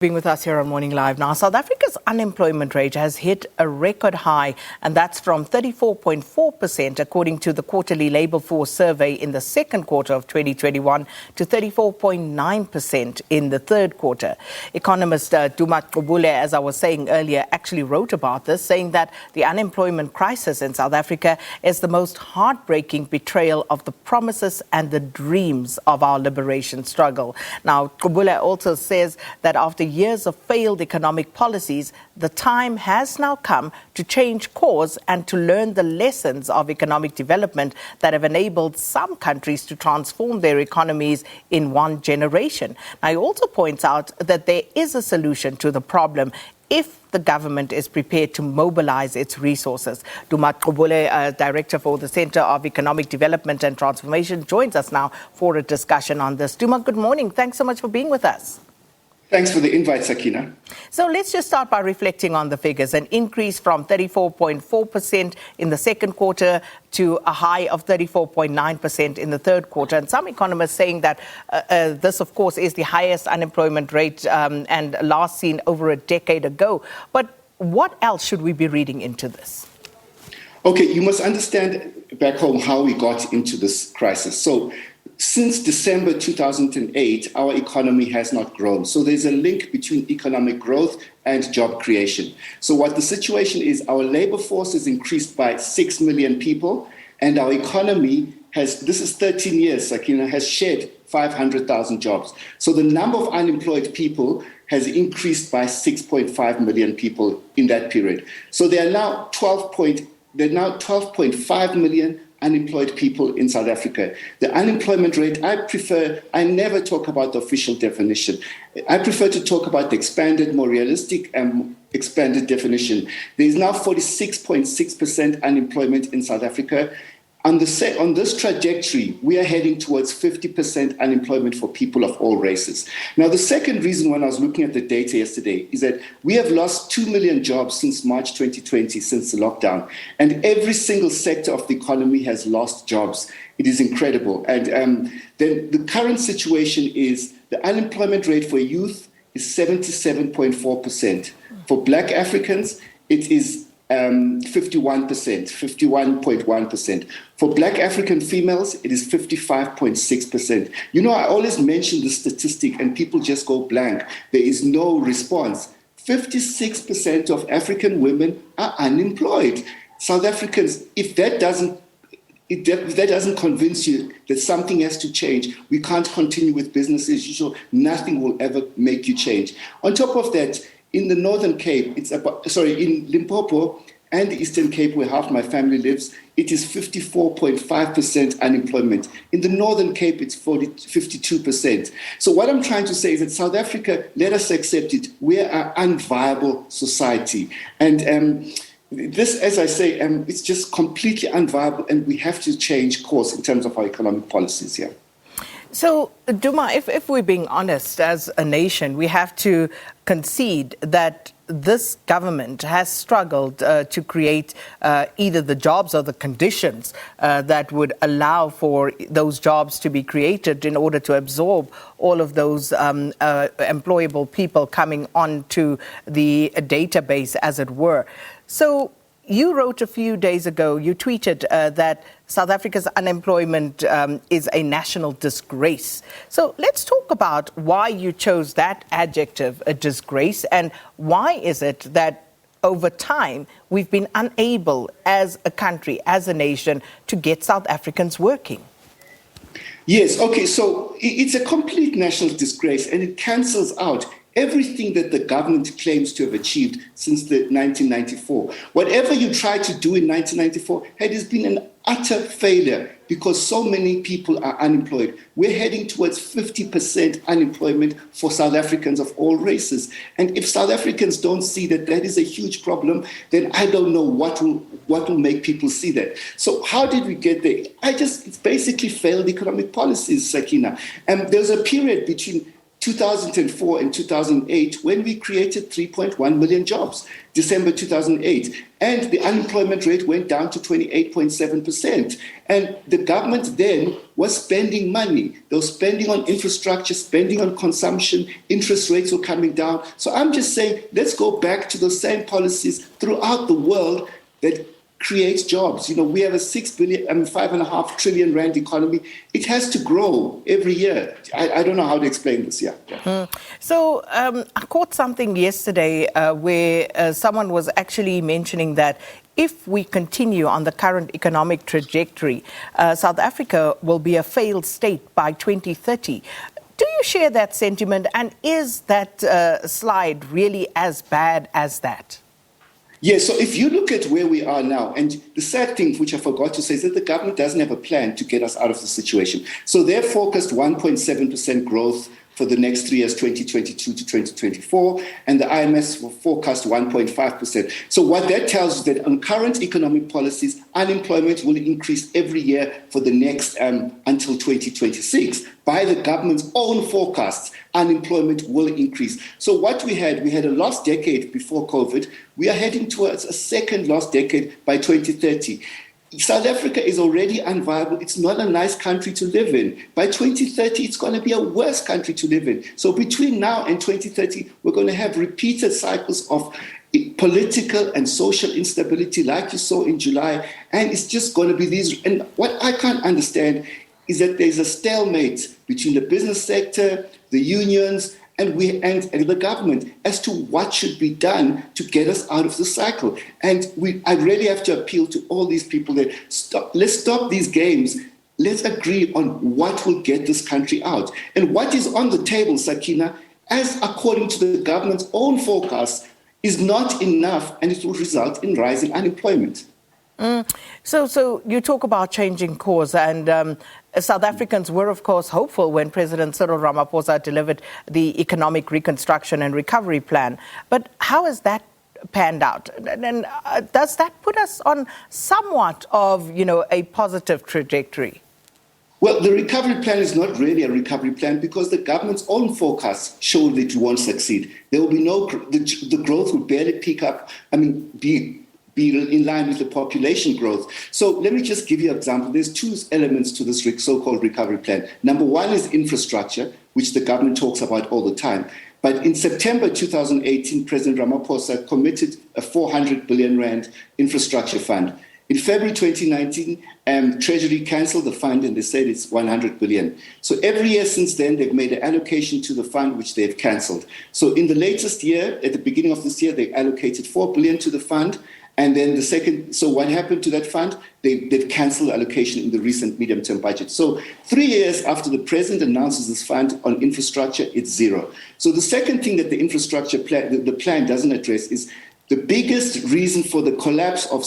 Being with us here on Morning Live now, South Africa's unemployment rate has hit a record high, and that's from 34.4% according to the quarterly labour force survey in the second quarter of 2021 to 34.9% in the third quarter. Economist Duma Gqubule, as I was saying earlier, actually wrote about this, saying that the unemployment crisis in South Africa is the most heartbreaking betrayal of the promises and the dreams of our liberation struggle. Now, Gqubule also says that after years of failed economic policies, the time has now come to change course and to learn the lessons of economic development that have enabled some countries to transform their economies in one generation. Now, he also points out that there is a solution to the problem if the government is prepared to mobilise its resources. Duma Gqubule, Director for the Centre of Economic Development and Transformation, joins us now for a discussion on this. Duma, good morning. Thanks so much for being with us. Thanks for the invite, Sakina. So let's just start by reflecting on the figures. An increase from 34.4% in the second quarter to a high of 34.9% in the third quarter. And some economists saying that this, of course, is the highest unemployment rate and last seen over a decade ago. But what else should we be reading into this? Okay, you must understand back home how we got into this crisis. So since December 2008, our economy has not grown. So there's a link between economic growth and job creation. So what the situation is, our labor force has increased by 6 million people, and our economy has, this is 13 years, Sakina, has shed 500,000 jobs. So the number of unemployed people has increased by 6.5 million people in that period. So there are now 12.5 million unemployed people in South Africa. The unemployment rate, I never talk about the official definition. I prefer to talk about the expanded, more realistic expanded definition. There is now 46.6% unemployment in South Africa. On this trajectory, we are heading towards 50% unemployment for people of all races. Now, the second reason when I was looking at the data yesterday is that we have lost 2 million jobs since March 2020, since the lockdown. And every single sector of the economy has lost jobs. It is incredible. And then the current situation is the unemployment rate for youth is 77.4%. For Black Africans, it is 51.1%. For Black African females, it is 55.6%. You know, I always mention the statistic and people just go blank. There is no response. 56% of African women are unemployed. South Africans, if that doesn't convince you that something has to change, we can't continue with business as usual. Nothing will ever make you change. On top of that, in the Northern Cape, in Limpopo and the Eastern Cape, where half my family lives, it is 54.5% unemployment. In the Northern Cape, it's 52%. So what I'm trying to say is that South Africa, let us accept it. We are an unviable society. And this, as I say, it's just completely unviable, and we have to change course in terms of our economic policies here. So, Duma, if we're being honest as a nation, we have to concede that this government has struggled to create either the jobs or the conditions that would allow for those jobs to be created in order to absorb all of those employable people coming onto the database, as it were. So you wrote a few days ago, you tweeted that South Africa's unemployment is a national disgrace. So let's talk about why you chose that adjective, a disgrace, and why is it that over time we've been unable as a country, as a nation, to get South Africans working? Yes, okay, so it's a complete national disgrace, and it cancels out everything that the government claims to have achieved since 1994. Whatever you tried to do in 1994 has been an utter failure because so many people are unemployed. We're heading towards 50% unemployment for South Africans of all races. And if South Africans don't see that that is a huge problem, then I don't know what will make people see that. So how did we get there? It's basically failed economic policies, Sakina. And there's a period between 2004 and 2008, when we created 3.1 million jobs, December 2008, and the unemployment rate went down to 28.7%. And the government then was spending money. They were spending on infrastructure, spending on consumption, interest rates were coming down. So I'm just saying, let's go back to those same policies throughout the world that creates jobs. You know, we have a 5.5 trillion rand economy. It has to grow every year. I don't know how to explain this. So I caught something yesterday where someone was actually mentioning that if we continue on the current economic trajectory, South Africa will be a failed state by 2030. Do you share that sentiment? And is that slide really as bad as that? Yeah, so if you look at where we are now, and the sad thing, which I forgot to say, is that the government doesn't have a plan to get us out of the situation. So they're focused 1.7% growth for the next 3 years, 2022 to 2024, and the IMF will forecast 1.5%. So what that tells you that on current economic policies, unemployment will increase every year for the next until 2026. By the government's own forecasts, unemployment will increase. So what we had a lost decade before COVID. We are heading towards a second lost decade by 2030. South Africa is already unviable. It's not a nice country to live in. By 2030, it's going to be a worse country to live in. So between now and 2030, we're going to have repeated cycles of political and social instability like you saw in July. And it's just going to be these. And what I can't understand is that there's a stalemate between the business sector, the unions, and the government as to what should be done to get us out of the cycle. And I really have to appeal to all these people that let's stop these games. Let's agree on what will get this country out. And what is on the table, Sakina, as according to the government's own forecast, is not enough, and it will result in rising unemployment. So you talk about changing course, and South Africans were, of course, hopeful when President Cyril Ramaphosa delivered the Economic Reconstruction and Recovery Plan. But how has that panned out? And does that put us on somewhat of, a positive trajectory? Well, the recovery plan is not really a recovery plan because the government's own forecasts show that it won't succeed. There will be the growth will barely pick up, be in line with the population growth. So let me just give you an example. There's two elements to this so-called recovery plan. Number one is infrastructure, which the government talks about all the time. But in September 2018, President Ramaphosa committed a 400 billion rand infrastructure fund. In February 2019, Treasury cancelled the fund and they said it's 100 billion. So every year since then, they've made an allocation to the fund, which they've cancelled. So in the latest year, at the beginning of this year, they allocated 4 billion to the fund. And then so what happened to that fund? They've cancelled allocation in the recent medium-term budget. So 3 years after the president announces this fund on infrastructure, it's zero. So the second thing that the infrastructure plan, the plan doesn't address is the biggest reason for the collapse of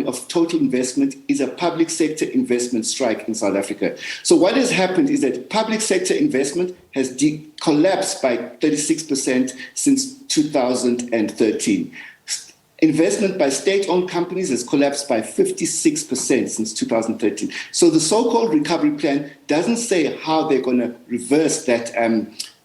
of total investment is a public sector investment strike in South Africa. So what has happened is that public sector investment has collapsed by 36% since 2013. Investment by state-owned companies has collapsed by 56% since 2013. So the so-called recovery plan doesn't say how they're going to reverse that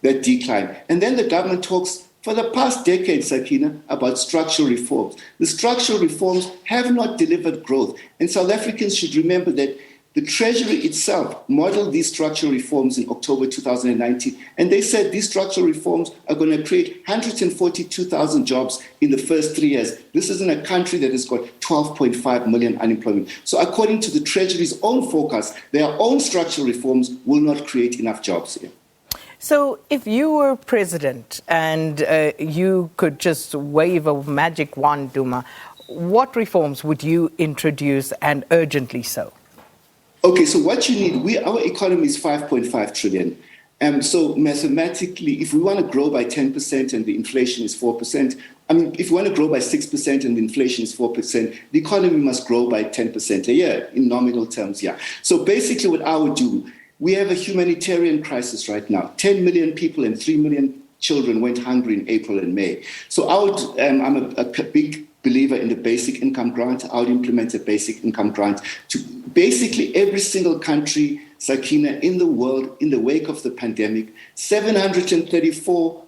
decline. And then the government talks for the past decade, Sakina, about structural reforms. The structural reforms have not delivered growth. And South Africans should remember that the Treasury itself modeled these structural reforms in October 2019, and they said these structural reforms are going to create 142,000 jobs in the first 3 years. This is in a country that has got 12.5 million unemployment. So according to the Treasury's own forecast, their own structural reforms will not create enough jobs here. So if you were president and you could just wave a magic wand, Duma, what reforms would you introduce, and urgently so? Okay, so what you need, our economy is 5.5 trillion. So mathematically, if we want to grow by 10% and the inflation is 4%, if we want to grow by 6% and the inflation is 4%, the economy must grow by 10% a year in nominal terms, yeah. So basically what I would do, we have a humanitarian crisis right now. 10 million people and 3 million children went hungry in April and May. So I'm a big believer in the basic income grant. I would implement a basic income grant to basically every single country Sakina, in the world in the wake of the pandemic. 734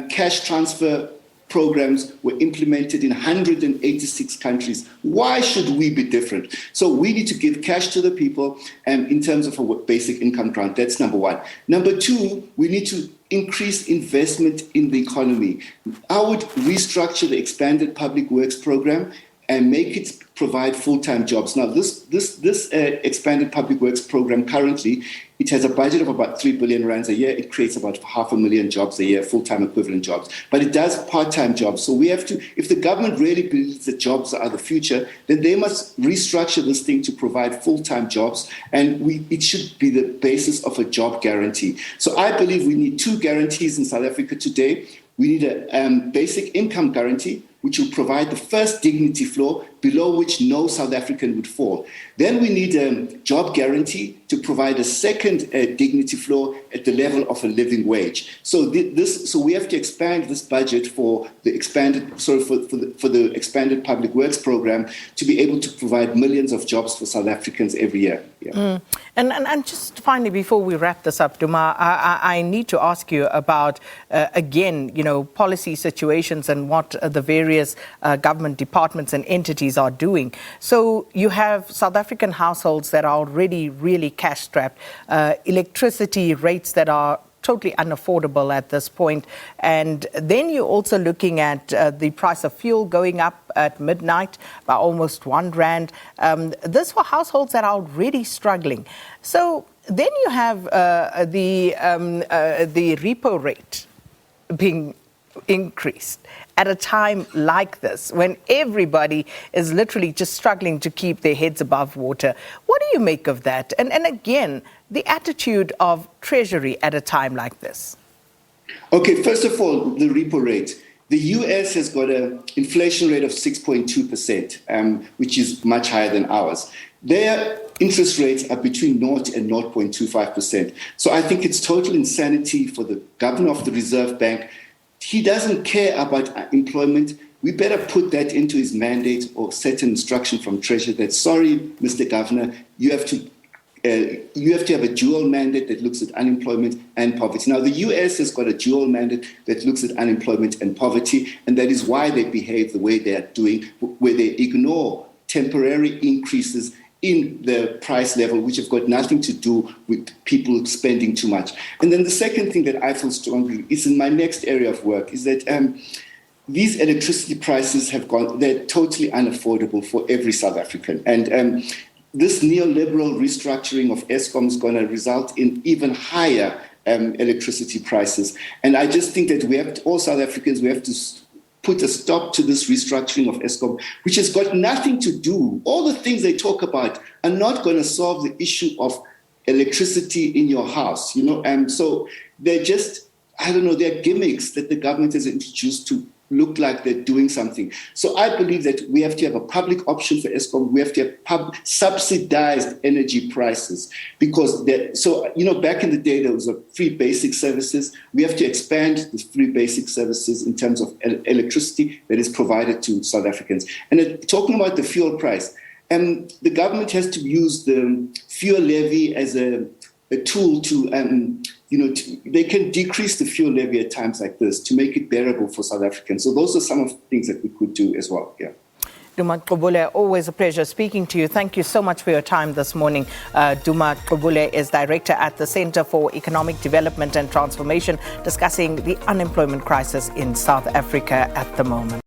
cash transfer programs were implemented in 186 countries. Why should we be different? So we need to give cash to the people in terms of a basic income grant. That's number one. Number two, we need to increase investment in the economy. I would restructure the expanded public works program and make it provide full-time jobs. Now, this expanded public works program currently, it has a budget of about 3 billion rands a year. It creates about 500,000 jobs a year, full-time equivalent jobs. But it does part-time jobs. So we have to, if the government really believes that jobs are the future, then they must restructure this thing to provide full-time jobs. And it should be the basis of a job guarantee. So I believe we need two guarantees in South Africa today. We need a basic income guarantee, which will provide the first dignity floor below which no South African would fall. Then we need a job guarantee to provide a second dignity floor at the level of a living wage. So we have to expand this budget for the expanded public works program to be able to provide millions of jobs for South Africans every year. Yeah. And just finally, before we wrap this up, Duma, I need to ask you about, again, policy situations and what the various government departments and entities are doing. So you have South African households that are already really cash-strapped, electricity rates that are totally unaffordable at this point. And then you're also looking at the price of fuel going up at midnight by almost R1. This for households that are already struggling. So then you have the repo rate being increased at a time like this, when everybody is literally just struggling to keep their heads above water. What do you make of that? And again, the attitude of Treasury at a time like this? Okay, first of all, the repo rate. The US has got an inflation rate of 6.2%, which is much higher than ours. Their interest rates are between 0 and 0.25%. So I think it's total insanity for the governor of the Reserve Bank. He doesn't care about employment. We better put that into his mandate or set an instruction from Treasury that, sorry, Mr. Governor, you have to have a dual mandate that looks at unemployment and poverty. Now, the US has got a dual mandate that looks at unemployment and poverty, and that is why they behave the way they are doing, where they ignore temporary increases in the price level, which have got nothing to do with people spending too much. And then the second thing that I feel strongly is in my next area of work is that these electricity prices they're totally unaffordable for every South African. And this neoliberal restructuring of Eskom is going to result in even higher electricity prices. And I just think that all South Africans, we have to put a stop to this restructuring of Eskom, which has got nothing to do. All the things they talk about are not going to solve the issue of electricity in your house, so they're just, they're gimmicks that the government has introduced to look like they're doing something. So I believe that we have to have a public option for Eskom. We have to have subsidized energy prices because back in the day, there was a free basic services. We have to expand the free basic services in terms of electricity that is provided to South Africans. And talking about the fuel price, the government has to use the fuel levy as a tool to, they can decrease the fuel levy at times like this to make it bearable for South Africans. So those are some of the things that we could do as well. Yeah. Duma Gqubule, always a pleasure speaking to you. Thank you so much for your time this morning. Duma Gqubule is Director at the Centre for Economic Development and Transformation, discussing the unemployment crisis in South Africa at the moment.